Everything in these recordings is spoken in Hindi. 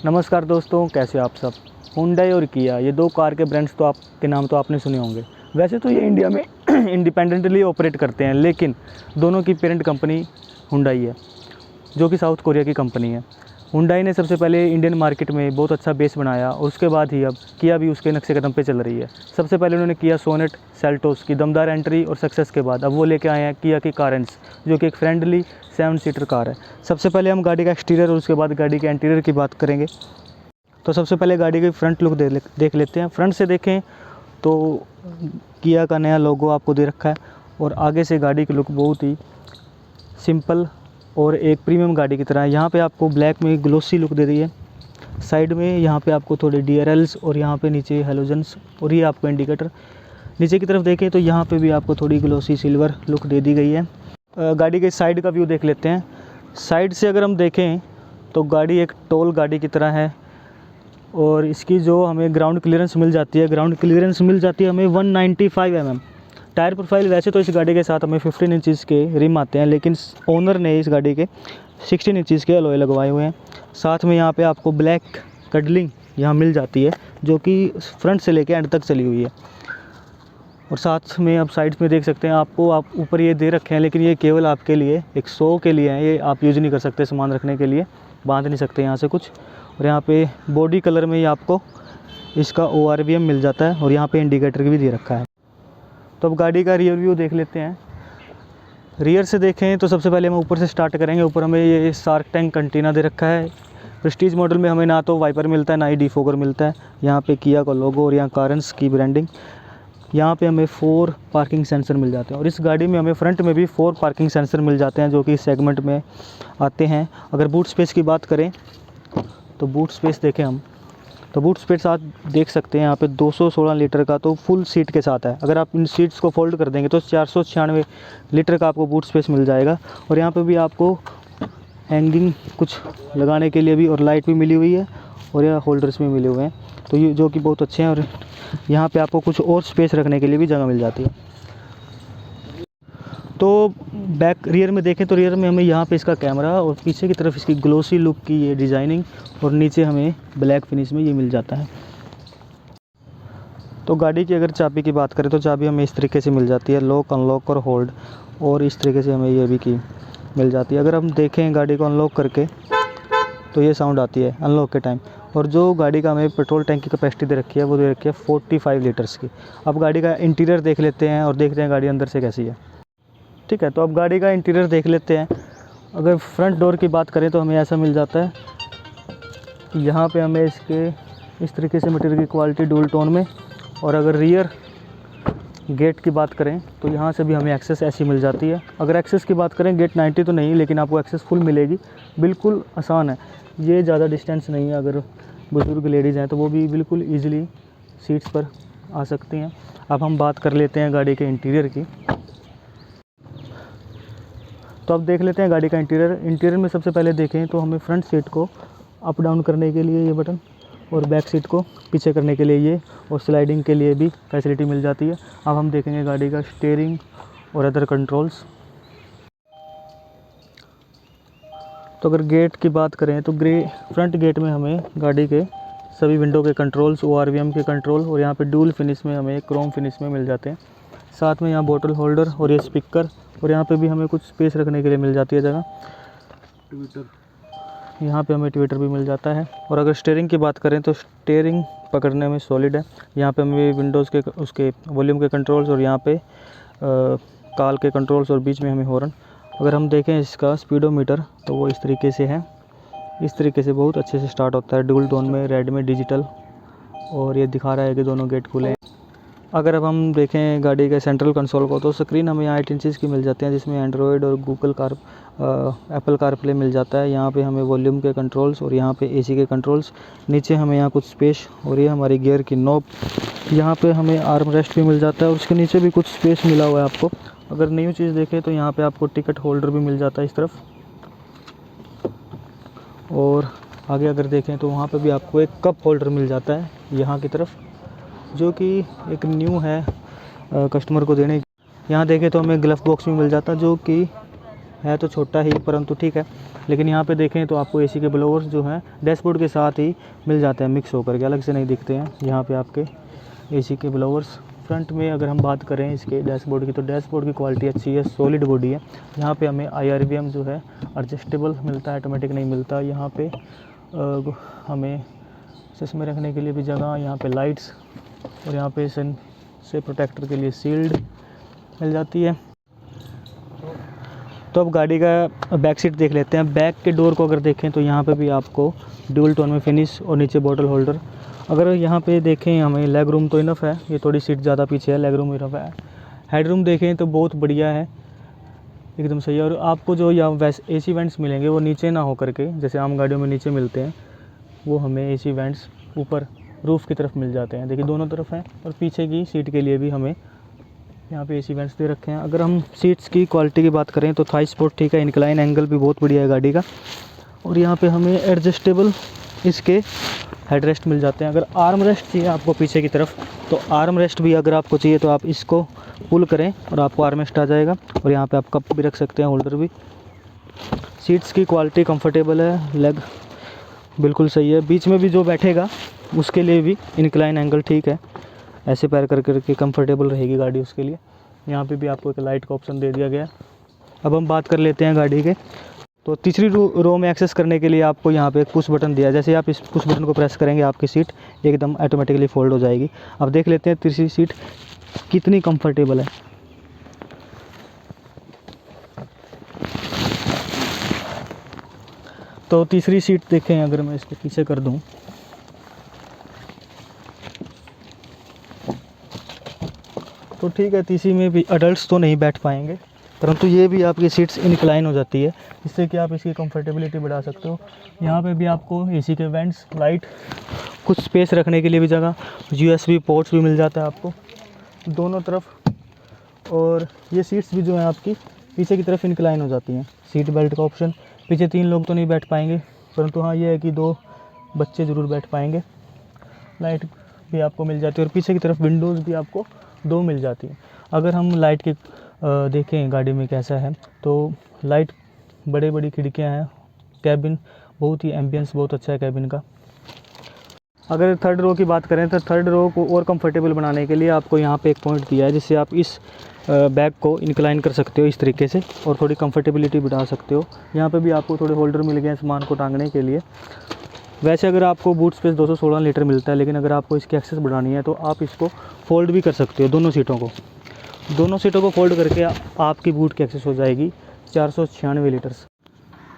नमस्कार दोस्तों, कैसे हो आप सब। हुंडई और किया, ये दो कार के ब्रांड्स तो आपके नाम तो आपने सुने होंगे। वैसे तो ये इंडिया में इंडिपेंडेंटली ऑपरेट करते हैं, लेकिन दोनों की पेरेंट कंपनी हुंडई है, जो कि साउथ कोरिया की कंपनी है। हुंडई ने सबसे पहले इंडियन मार्केट में बहुत अच्छा बेस बनाया और उसके बाद ही अब किया भी उसके नक्शे कदम पे चल रही है। सबसे पहले उन्होंने किया सोनेट सेल्टोस की दमदार एंट्री और सक्सेस के बाद अब वो लेके आए हैं किया की कारेंस, जो कि एक फ्रेंडली 7 सीटर कार है। सबसे पहले हम गाड़ी का एक्सटीरियर और उसके बाद गाड़ी के इंटीरियर की बात करेंगे। तो सबसे पहले गाड़ी की फ्रंट लुक देख लेते हैं। फ्रंट से देखें तो किया का नया लोगो आपको दे रखा है और आगे से गाड़ी की लुक बहुत ही सिंपल और एक प्रीमियम गाड़ी की तरह है। यहाँ पे आपको ब्लैक में ग्लोसी लुक दे रही है। साइड में यहाँ पे आपको थोड़े DRLs और यहाँ पे नीचे हेलोजन्स और ये आपको इंडिकेटर। नीचे की तरफ देखें तो यहाँ पे भी आपको थोड़ी ग्लोसी सिल्वर लुक दे दी गई है। गाड़ी के साइड का व्यू देख लेते हैं। साइड से अगर हम देखें तो गाड़ी एक टॉल गाड़ी की तरह है और इसकी जो हमें ग्राउंड क्लियरेंस मिल जाती है हमें 195 mm। टायर प्रोफाइल वैसे तो इस गाड़ी के साथ हमें 15 इंचज़ के रिम आते हैं, लेकिन ओनर ने इस गाड़ी के 16 इंचज़ के अलॉय लगवाए हुए हैं। साथ में यहाँ पे आपको ब्लैक कडलिंग यहाँ मिल जाती है, जो कि फ्रंट से लेके एंड तक चली हुई है। और साथ में आप साइड्स में देख सकते हैं, आपको आप ऊपर ये दे रखे हैं, लेकिन ये केवल आपके लिए एक शो के लिए है, ये आप यूज़ नहीं कर सकते सामान रखने के लिए, बांध नहीं सकते यहाँ से कुछ। और यहाँ पे बॉडी कलर में ही आपको इसका ORVM मिल जाता है और यहाँ पे इंडिकेटर भी दे रखा है। तो अब गाड़ी का रियर व्यू देख लेते हैं। रियर से देखें तो सबसे पहले हम ऊपर से स्टार्ट करेंगे। ऊपर हमें ये शार्क टैंक कंटीना दे रखा है। प्रेस्टीज मॉडल में हमें ना तो वाइपर मिलता है ना ही डिफोगर मिलता है। यहाँ पे किया का लोगो और यहाँ कारेंस की ब्रांडिंग। यहाँ पे हमें 4 पार्किंग सेंसर मिल जाते हैं और इस गाड़ी में हमें फ्रंट में भी 4 पार्किंग सेंसर मिल जाते हैं, जो कि इस सेगमेंट में आते हैं। अगर बूट स्पेस की बात करें तो बूट स्पेस देखें हम तो बूट स्पेस आप देख सकते हैं यहाँ पे 216 लीटर का तो फुल सीट के साथ है। अगर आप इन सीट्स को फोल्ड कर देंगे तो 496 लीटर का आपको बूट स्पेस मिल जाएगा। और यहाँ पे भी आपको हैंगिंग कुछ लगाने के लिए भी और लाइट भी मिली हुई है और यह होल्डर्स भी मिले हुए हैं, तो ये जो कि बहुत अच्छे हैं। और यहाँ पे आपको कुछ और स्पेस रखने के लिए भी जगह मिल जाती है। तो बैक रियर में देखें तो रियर में हमें यहाँ पे इसका कैमरा और पीछे की तरफ इसकी ग्लोसी लुक की ये डिज़ाइनिंग और नीचे हमें ब्लैक फिनिश में ये मिल जाता है। तो गाड़ी की अगर चाबी की बात करें तो चाबी हमें इस तरीके से मिल जाती है, लॉक अनलॉक और होल्ड, और इस तरीके से हमें ये भी की मिल जाती है। अगर हम देखें गाड़ी को अनलॉक करके तो ये साउंड आती है अनलॉक के टाइम। और जो गाड़ी का हमें पेट्रोल टैंक की कैपेसिटी दे रखी है वो दे रखी है 45 लीटर्स की। अब गाड़ी का इंटीरियर देख लेते हैं और देखते हैं गाड़ी अंदर से कैसी है। ठीक है, तो अब गाड़ी का इंटीरियर देख लेते हैं। अगर फ्रंट डोर की बात करें तो हमें ऐसा मिल जाता है। यहाँ पे हमें इसके इस तरीके से मटेरियल की क्वालिटी डुअल टोन में। और अगर रियर गेट की बात करें तो यहाँ से भी हमें एक्सेस ऐसी मिल जाती है। अगर एक्सेस की बात करें गेट 90 तो नहीं, लेकिन आपको एक्सेस फुल मिलेगी, बिल्कुल आसान है। ये ज़्यादा डिस्टेंस नहीं है, अगर बुज़ुर्ग लेडीज़ हैं तो वो भी बिल्कुल ईजिली सीट्स पर आ सकती हैं। अब हम बात कर लेते हैं गाड़ी के इंटीरियर की। तो अब देख लेते हैं गाड़ी का इंटीरियर में सबसे पहले देखें तो हमें फ्रंट सीट को अप डाउन करने के लिए ये बटन और बैक सीट को पीछे करने के लिए ये, और स्लाइडिंग के लिए भी फैसिलिटी मिल जाती है। अब हम देखेंगे गाड़ी का स्टीयरिंग और अदर कंट्रोल्स। तो अगर गेट की बात करें तो फ्रंट गेट में हमें गाड़ी के सभी विंडो के कंट्रोल्स, ORVM के कंट्रोल और यहाँ पे डुअल फिनिश में हमें क्रोम फिनिश में मिल जाते हैं। साथ में यहाँ बोतल होल्डर और ये स्पीकर, और यहाँ पे भी हमें कुछ स्पेस रखने के लिए मिल जाती है जगह। यहाँ पे हमें ट्विटर भी मिल जाता है। और अगर स्टीयरिंग की बात करें तो स्टीयरिंग पकड़ने में सॉलिड है। यहाँ पे हमें विंडोज़ के उसके वॉल्यूम के कंट्रोल्स और यहाँ पे कॉल के कंट्रोल्स और बीच में हमें हॉर्न। अगर हम देखें इसका स्पीडोमीटर तो वो इस तरीके से है, इस तरीके से बहुत अच्छे से स्टार्ट होता है डुअल टोन में, रेड में डिजिटल, और ये दिखा रहा है कि दोनों गेट खुले हैं। अगर अब हम देखें गाड़ी के सेंट्रल कंसोल को तो स्क्रीन हमें 8 इंचज़ की मिल जाती है, जिसमें एंड्रॉयड और एप्पल कारप्ले मिल जाता है। यहाँ पे हमें वॉल्यूम के कंट्रोल्स और यहाँ पे AC के कंट्रोल्स। नीचे हमें यहाँ कुछ स्पेस और ये हमारी गियर की नॉब। यहाँ पे हमें आर्म रेस्ट भी मिल जाता है और उसके नीचे भी कुछ स्पेस मिला हुआ है आपको। अगर न्यू चीज़ देखें तो यहाँ पे आपको टिकट होल्डर भी मिल जाता है इस तरफ। और आगे अगर देखें तो वहाँ पे भी आपको एक कप होल्डर मिल जाता है यहाँ की तरफ, जो कि एक न्यू है कस्टमर को देने। यहाँ देखें तो हमें ग्लव बॉक्स भी मिल जाता है, जो कि है तो छोटा ही परंतु ठीक है। लेकिन यहाँ पे देखें तो आपको एसी के ब्लोअर्स जो हैं डैशबोर्ड के साथ ही मिल जाते हैं, मिक्स होकर के, अलग से नहीं दिखते हैं। यहाँ पे आपके एसी के ब्लोअर्स। फ्रंट में अगर हम बात करें इसके डैशबोर्ड की, तो डैशबोर्ड की क्वालिटी अच्छी है, सॉलिड बॉडी है। यहाँ पे हमें IRVM जो है एडजस्टेबल मिलता है, ऑटोमेटिक नहीं मिलता। यहाँ पे हमें चश्मे रखने के लिए भी जगह, यहाँ पे लाइट्स, और यहाँ पे सन से प्रोटेक्टर के लिए शील्ड मिल जाती है। तो अब गाड़ी का बैक सीट देख लेते हैं। बैक के डोर को अगर देखें तो यहाँ पे भी आपको ड्यूल टोन में फिनिश और नीचे बॉटल होल्डर। अगर यहाँ पे देखें हमें लेग रूम तो इनफ है, ये थोड़ी सीट ज़्यादा पीछे है, लेग रूम इनफ है। हेड रूम देखें तो बहुत बढ़िया है, एकदम सही है। और आपको जो यहाँ AC वेंट्स मिलेंगे वो नीचे ना हो करके, जैसे आम गाड़ियों में नीचे मिलते हैं, वो हमें AC वेंट्स ऊपर रूफ़ की तरफ मिल जाते हैं। देखिए दोनों तरफ हैं, और पीछे की सीट के लिए भी हमें यहाँ पे AC वेंट्स दे रखे हैं। अगर हम सीट्स की क्वालिटी की बात करें तो थाई सपोर्ट ठीक है, इंक्लाइन एंगल भी बहुत बढ़िया है गाड़ी का। और यहाँ पे हमें एडजस्टेबल इसके हेड रेस्ट मिल जाते हैं। अगर आर्म रेस्ट चाहिए आपको पीछे की तरफ, तो आर्म रेस्ट भी अगर आपको चाहिए तो आप इसको पुल करें और आपको आर्म रेस्ट आ जाएगा। और यहाँ पे आप कप भी रख सकते हैं, होल्डर भी। सीट्स की क्वालिटी कंफर्टेबल है, लेग बिल्कुल सही है। बीच में भी जो बैठेगा उसके लिए भी इंक्लाइन एंगल ठीक है, ऐसे पैर कर करके कंफर्टेबल रहेगी गाड़ी उसके लिए। यहाँ पे भी आपको एक लाइट का ऑप्शन दे दिया गया है। अब हम बात कर लेते हैं गाड़ी के। तो तीसरी रो में एक्सेस करने के लिए आपको यहाँ पे एक पुश बटन दिया है। जैसे आप इस पुश बटन को प्रेस करेंगे आपकी सीट एकदम ऑटोमेटिकली फोल्ड हो जाएगी। अब देख लेते हैं तीसरी सीट कितनी कंफर्टेबल है। तो तीसरी सीट देखें, अगर मैं इसको पीछे कर दूं तो ठीक है, तीसरी में भी अडल्ट्स तो नहीं बैठ पाएंगे, परंतु ये भी आपकी सीट्स इंक्लाइन हो जाती है, जिससे कि आप इसकी कंफर्टेबिलिटी बढ़ा सकते हो। यहाँ पे भी आपको AC के वेंट्स, लाइट, कुछ स्पेस रखने के लिए भी जगह, USB पोर्ट्स भी मिल जाता है आपको दोनों तरफ। और ये सीट्स भी जो हैं आपकी पीछे की तरफ इंक्लाइन हो जाती हैं। सीट बेल्ट का ऑप्शन, पीछे 3 लोग तो नहीं बैठ पाएंगे, परंतु हाँ ये है कि 2 बच्चे ज़रूर बैठ पाएंगे। लाइट भी आपको मिल जाती है, और पीछे की तरफ विंडोज़ भी आपको 2 मिल जाती हैं। अगर हम लाइट की देखें गाड़ी में कैसा है, तो लाइट बड़ी बड़ी खिड़कियां हैं, कैबिन बहुत ही एम्बियंस बहुत अच्छा है कैबिन का। अगर थर्ड रो की बात करें तो थर्ड रो को और कंफर्टेबल बनाने के लिए आपको यहाँ पे एक पॉइंट दिया है, जिससे आप इस बैग को इंक्लाइन कर सकते हो इस तरीके से, और थोड़ी कंफर्टेबिलिटी बढ़ा सकते हो। यहाँ पे भी आपको थोड़े होल्डर मिल गए हैं सामान को टांगने के लिए। वैसे अगर आपको बूट स्पेस 216 लीटर मिलता है, लेकिन अगर आपको इसकी एक्सेस बढ़ानी है तो आप इसको फोल्ड भी कर सकते हो। दोनों सीटों को फोल्ड करके आपकी बूट की एक्सेस हो जाएगी 496 लीटर्स।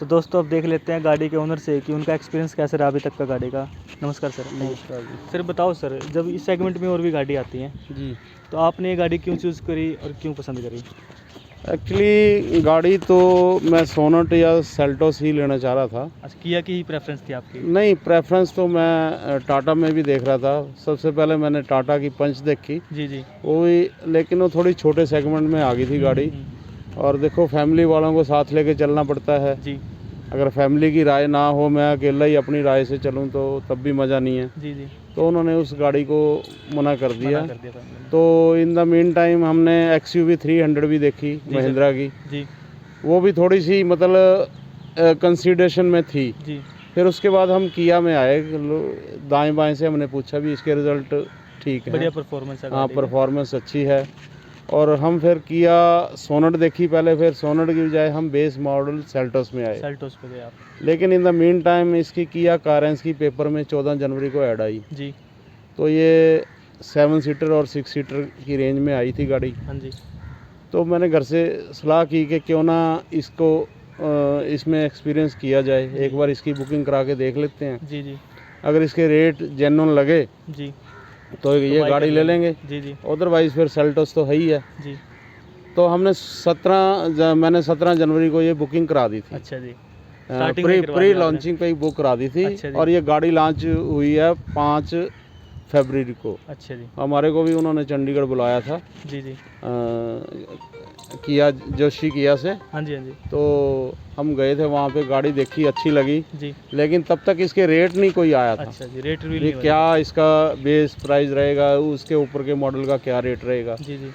तो दोस्तों अब देख लेते हैं गाड़ी के ओनर से कि उनका एक्सपीरियंस कैसा रहा अभी तक का गाड़ी का। नमस्कार सर। नमस्कार जी। सर बताओ सर, जब इस सेगमेंट में और भी गाड़ी आती हैं जी, तो आपने ये गाड़ी क्यों चूज़ करी और क्यों पसंद करी? एक्चुअली गाड़ी तो मैं सोनेट या सेल्टोस ही लेना चाह रहा था। अच्छा, किया की ही प्रेफरेंस थी आपकी? नहीं, प्रेफरेंस तो मैं टाटा में भी देख रहा था। सबसे पहले मैंने टाटा की पंच देखी, जी जी। वो भी, लेकिन वो थोड़ी छोटे सेगमेंट में आ गई थी गाड़ी। और देखो फैमिली वालों को साथ लेके चलना पड़ता है जी अगर फैमिली की राय ना हो, मैं अकेला ही अपनी राय से चलूँ तो तब भी मज़ा नहीं है। जी जी। तो उन्होंने उस गाड़ी को मना कर दिया। family ने। तो इन द मीन टाइम हमने XUV 300 भी देखी महिंद्रा की। जी वो भी थोड़ी सी मतलब कंसीडरेशन में थी। जी। फिर उसके बाद हम किया में आए, दाएं बाएं से हमने पूछा भी, इसके रिज़ल्ट ठीक है, बढ़िया परफॉर्मेंस है हाँ गाड़ी की। परफॉर्मेंस अच्छी है। और हम फिर किया सोनेट देखी पहले, फिर सोनेट की बजाय हम बेस मॉडल सेल्टोस में आए। सेल्टोस पे गए आप? लेकिन इन द मीन टाइम इसकी किया कारेंस की पेपर में 14 जनवरी को ऐड आई। जी। तो ये 7 सीटर और 6 सीटर की रेंज में आई थी गाड़ी। हाँ जी। तो मैंने घर से सलाह की कि क्यों ना इसको इसमें एक्सपीरियंस किया जाए, एक बार इसकी बुकिंग करा के देख लेते हैं। जी जी। अगर इसके रेट जेन्युइन लगे जी। तो ये बाय गाड़ी कर ले लेंगे। जी जी। अदरवाइज़ फिर सेल्टोस तो है ही है। जी। तो हमने मैंने 17 जनवरी को ये बुकिंग करा दी थी। अच्छा जी। प्री लॉन्चिंग पे ही बुक करा दी थी। अच्छा जी। और ये गाड़ी लॉन्च हुई है 5 फरवरी को। अच्छा जी। हमारे को भी उन्होंने चंडीगढ़ बुलाया था। जी जी। किया जोशी किया से। हाँ जी हाँ जी। तो हम गए थे वहाँ पे, गाड़ी देखी, अच्छी लगी। जी। लेकिन तब तक इसके रेट नहीं कोई आया था। अच्छा जी, रेट रिवील ये नहीं क्या इसका बेस प्राइस रहेगा, उसके ऊपर के मॉडल का क्या रेट रहेगा। हुआ। जी जी।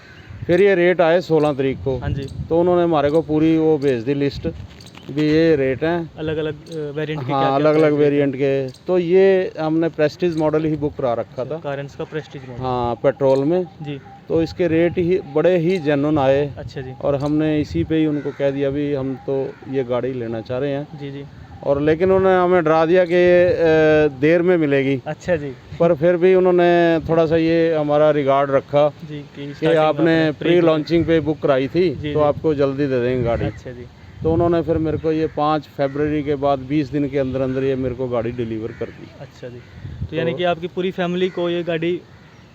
फिर ये रेट आए 16 तारीख को। हाँ जी। तो उन्होंने हमारे को पूरी वो भेज दी लिस्ट, भी ये रेट हैं। अलग अलग वेरिएंट के हाँ, अलग अलग वेरिएंट के। तो ये हमने प्रेस्टीज मॉडल ही बुक करा रखा था। कारंस का प्रेस्टीज मॉडल। हाँ, पेट्रोल में। जी। तो इसके रेट ही बड़े ही जेन्युइन आए। अच्छा जी। और हमने इसी पे ही उनको कह दिया भी हम तो ये गाड़ी लेना चाह रहे हैं। जी जी। और लेकिन उन्होंने हमें डरा दिया कि ये देर में मिलेगी। अच्छा जी। पर फिर भी उन्होंने थोड़ा सा ये हमारा रिगार्ड रखा जी कि आपने प्री लॉन्चिंग पे बुक कराई थी जी, तो जी। आपको जल्दी दे देंगे गाड़ी। अच्छा जी। तो उन्होंने फिर मेरे को ये 5 फरवरी के बाद 20 दिन के अंदर अंदर ये मेरे को गाड़ी डिलीवर कर दी। अच्छा जी। तो यानी कि आपकी पूरी फैमिली को ये गाड़ी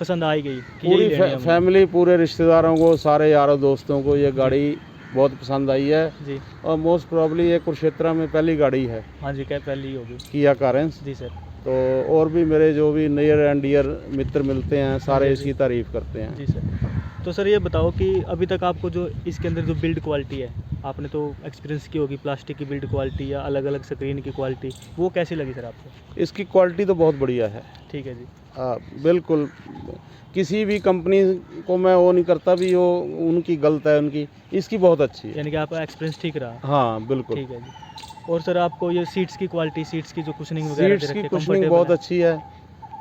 पसंद आई गई कि पूरी यही लेनी है हमने? फैमिली, पूरे रिश्तेदारों को, सारे यारों दोस्तों को ये गाड़ी बहुत पसंद आई है। जी। और मोस्ट प्रॉब्ली ये कुरुक्षेत्र में पहली गाड़ी है हाँ जी, क्या पहली होगी। किया कारेंस। जी सर। तो और भी मेरे जो भी नियर एंड डियर मित्र मिलते हैं सारे जी, इसकी तारीफ़ करते हैं। जी सर। तो सर ये बताओ कि अभी तक आपको जो इसके अंदर जो बिल्ड क्वालिटी है, आपने तो एक्सपीरियंस की होगी प्लास्टिक की बिल्ड क्वालिटी या अलग अलग स्क्रीन की क्वालिटी, वो कैसी लगी सर आपको? इसकी क्वालिटी तो बहुत बढ़िया है। ठीक है जी। बिल्कुल। किसी भी कंपनी को मैं वो नहीं करता भी वो उनकी गलत है, उनकी इसकी बहुत अच्छी है। यानी कि आपका एक्सपीरियंस ठीक रहा? हाँ, बिल्कुल। ठीक है जी। और सर आपको ये सीट्स की क्वालिटी, सीट्स की जो कुशनिंग वगैरह सीट्स दे की रखी है, कुशनिंग comfortable बहुत है? अच्छी है,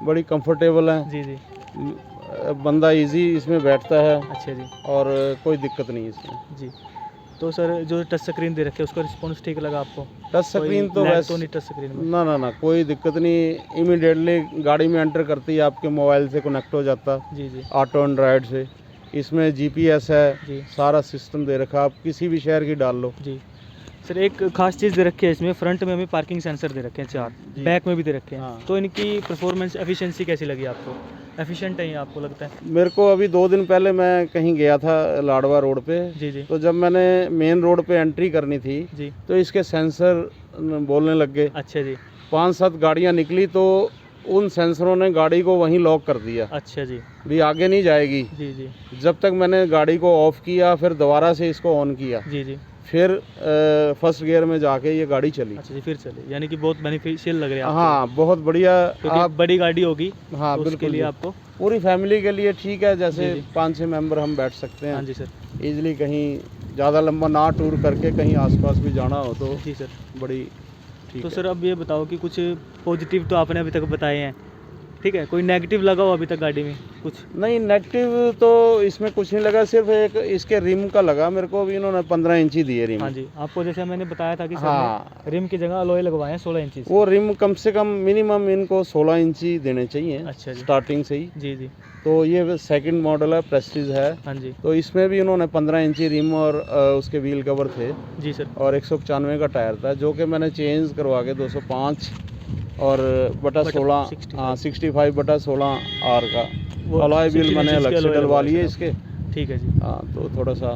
बड़ी कंफर्टेबल है। जी जी। बंदा इजी इसमें बैठता है अच्छा जी। और कोई दिक्कत नहीं इसमें। जी। तो सर जो टच स्क्रीन दे रखे है उसका रिस्पॉन्स ठीक लगा आपको? टच स्क्रीन तो वैसे वैसे तो नहीं टच स्क्रीन में? ना कोई दिक्कत नहीं। इमीडिएटली गाड़ी में एंटर करते ही आपके मोबाइल से कनेक्ट हो जाता, जी जी। ऑटो एंड्रॉयड से। इसमें जीपीएस है, जी। सारा सिस्टम दे रखा, आप किसी भी शहर की डाल लो। जी। सर एक खास चीज़ दे रखी है इसमें, फ्रंट में हमें पार्किंग सेंसर दे रखे हैं 4, जी। बैक में भी दे रखे हैं। हाँ। तो इनकी परफॉर्मेंस एफिशिएंसी कैसी लगी आपको? एफिशिएंट है ये आपको लगता है? मेरे को अभी 2 दिन पहले मैं कहीं गया था लाडवा रोड पे। जी जी। तो जब मैंने मेन रोड पे एंट्री करनी थी जी। तो इसके सेंसर बोलने लग गए। अच्छा जी। 5-7 गाड़ियाँ निकली तो उन सेंसरों ने गाड़ी को वहीं लॉक कर दिया, अच्छा जी। भी आगे नहीं जाएगी। जी जी। जब तक मैंने गाड़ी को ऑफ किया, फिर दोबारा से इसको ऑन किया, जी जी। फिर फर्स्ट गियर में जाके ये गाड़ी चली। अच्छा जी, फिर चले, यानी कि बहुत बेनिफिशियल लग रहा है आपको? हाँ, बहुत बढ़िया। क्योंकि आप बड़ी गाड़ी होगी हाँ तो उसके बिल्कुल लिए जी। आपको। पूरी फैमिली के लिए ठीक है, जैसे जी, जी। 5-6 मेंबर हम बैठ सकते हाँ हैं जी सर। इजीली। कहीं ज़्यादा लंबा ना टूर करके कहीं आसपास भी जाना हो तो जी सर। बड़ी ठीक तो है। सर अब ये बताओ कि कुछ पॉजिटिव तो आपने अभी तक बताए हैं, ठीक है, कोई नेगेटिव लगा हो अभी तक गाड़ी में कुछ? नहीं, नेगेटिव तो इसमें कुछ नहीं लगा, सिर्फ एक इसके रिम का लगा मेरे को। अभी इन्होंने 15 इंची दिए रिम। हाँ जी, आपको जैसे मैंने बताया था कि सर हाँ। ने रिम की जगह अलॉय लगवाए हैं 16 इंची। वो रिम कम से कम मिनिमम इनको 16 इंची देने चाहिए। अच्छा जी। स्टार्टिंग से ही। जी जी। तो ये सेकंड मॉडल है, प्रेस्टीज है। हाँ जी। तो इसमें भी उन्होंने 15 इंची रिम और उसके व्हील कवर थे जी सर। और 195 का टायर था, जो कि मैंने चेंज करवा के 205 और बटा 16 65/16 आर का वो अलॉय 16 व्हील मैंने इंचेस के अलग से alloy डलवा लगवाए लिए सर इसके। ठीक है जी। हाँ, तो थोड़ा सा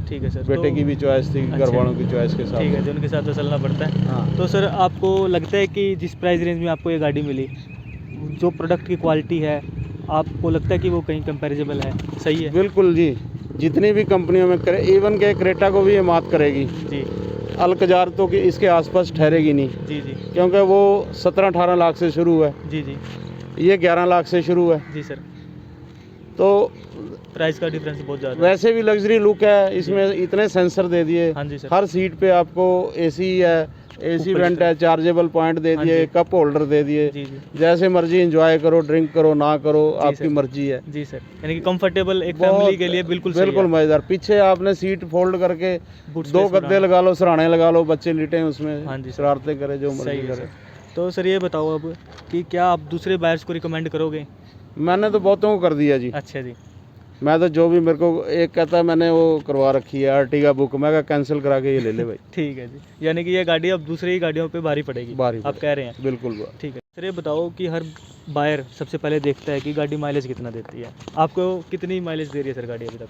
ठीक है सर। बेटे तो की भी चॉइस थी, घर अच्छा। वालों की चॉइस के साथ। ठीक है जी, उनके साथ तो चलना पड़ता है। हाँ। तो सर आपको लगता है कि जिस प्राइस रेंज में आपको ये गाड़ी मिली, जो प्रोडक्ट की क्वालिटी है, आपको लगता है कि वो कहीं कंपैरिजेबल है, सही है? बिल्कुल जी, जितनी भी कंपनियों में करे, इवन के क्रेटा को भी ये मात करेगी। जी अल्कजार तो कि इसके आसपास ठहरेगी नहीं, जी। जी क्योंकि वो 17-18 लाख से शुरू है, जी। जी ये 11 लाख से शुरू है। जी सर। तो प्राइस का डिफरेंस बहुत ज़्यादा है। वैसे भी लग्जरी लुक है, इसमें इतने सेंसर दे दिए। हाँ जी सर। हर सीट पे आपको एसी है, एसी ऊपर वेंट से। है, चार्जेबल पॉइंट दे हाँ दिए, जी। कप होल्डर दे दिए। जी जी। जैसे मर्जी एंजॉय करो, ड्रिंक करो ना करो, जी आपकी सर। मर्जी है। जी सर, यानी कि कंफर्टेबल एक फैमिली के लिए बिल्कुल सही बिल्कुल है। मजेदार। पीछे आपने सीट फोल्ड करके Boot 2 space गद्दे बनाना। लगा लो, सराहने लगा लो, बच्चे लेटे हैं उसमें, हाँ जी सर। शरारतें करे, जो सही मर्जी है करे। सर। तो सर ये बताओ अब कि क्या आप दूसरे बायर्स को रिकमेंड करोगे? मैंने तो बहुतों को कर दिया जी। अच्छा जी। मैं तो जो भी मेरे को एक कहता है मैंने वो करवा रखी है अर्टिगा बुक, मैं कहा कैंसिल करा के ये ले ले भाई। ठीक है जी, यानी कि ये गाड़ी अब दूसरी गाड़ियों पे भारी पड़ेगी, भारी आप कह रहे हैं? बिल्कुल। ठीक है सर, ये बताओ कि हर बायर सबसे पहले देखता है कि गाड़ी माइलेज कितना देती है। आपको कितनी माइलेज दे रही है सर गाड़ी अभी तक?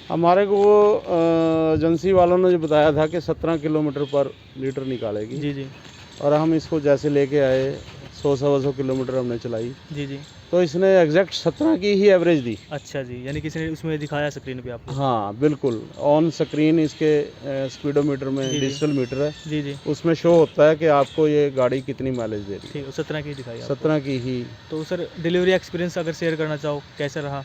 हमारे को वो एजेंसी वालों ने जो बताया था कि 17 किलोमीटर पर लीटर निकालेगी। जी जी। और हम इसको जैसे लेके आए 100-125 किलोमीटर हमने चलाई, जी जी। तो इसने एग्जैक्ट 17 की ही एवरेज दी। अच्छा जी, यानी किसी ने उसमें दिखाया स्क्रीन पे आपको? हाँ बिल्कुल, ऑन स्क्रीन इसके स्पीडोमीटर में जी, जी। डिजिटल मीटर है, जी जी। उसमें शो होता है कि आपको ये गाड़ी कितनी माइलेज दे रही है। ठीक है, 17 की दिखाई आपको। 17 की ही। तो सर डिलीवरी एक्सपीरियंस अगर शेयर करना चाहो कैसा रहा?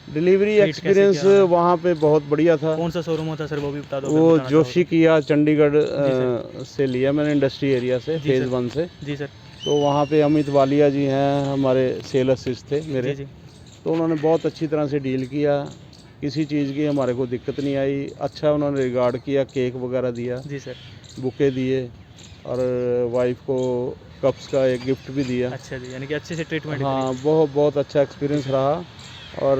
डिलीवरी कैसे एक्सपीरियंस क्या रहा? वहाँ पे बहुत बढ़िया था। कौन सा शोरूम होता है सर, वो भी बता दो, वो अगर बताना जोशी किया चंडीगढ़ सर। से लिया मैंने, इंडस्ट्री एरिया से, जी फेज़ सर। 1 से। चाहो। जी सर। तो वहाँ पे अमित वालिया जी हैं, हमारे सेल असिस्ट थे जी मेरे। जी। तो उन्होंने बहुत अच्छी तरह से डील किया, किसी चीज़ की हमारे को दिक्कत नहीं आई। अच्छा उन्होंने रिगार्ड किया, केक वगैरह दिया, जी सर। बुके दिए, और वाइफ को कप्स का एक गिफ्ट भी दिया। अच्छा जी, यानी कि अच्छे से ट्रीटमेंट करी। हाँ, बहुत बहुत अच्छा एक्सपीरियंस रहा। और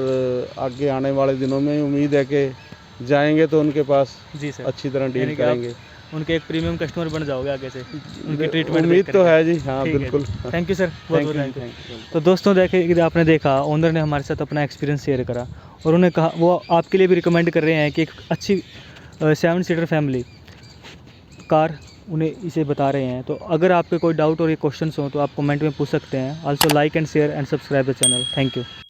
आगे आने वाले दिनों में उम्मीद है कि जाएंगे तो उनके पास जी सर। अच्छी तरह डील यानी कि आप करेंगे। उनके एक प्रीमियम कस्टमर बन जाओगे आगे से, उनकी ट्रीटमेंट उम्मीद देख तो करके। है जी, हाँ ठीक है बिल्कुल। जी। थैंक यू सर, बहुत बहुत थैंक यू। Thank you. तो दोस्तों देखे कि आपने देखा, ओनर ने हमारे साथ अपना एक्सपीरियंस शेयर करा, और उन्हें कहा वो आपके लिए भी रिकमेंड कर रहे हैं कि एक अच्छी 7 सीटर फैमिली कार उन्हें इसे बता रहे हैं। तो अगर आपके कोई डाउट और ये क्वेश्चंस हो तो आप कमेंट में पूछ सकते हैं। Also like and share and subscribe the channel. Thank you.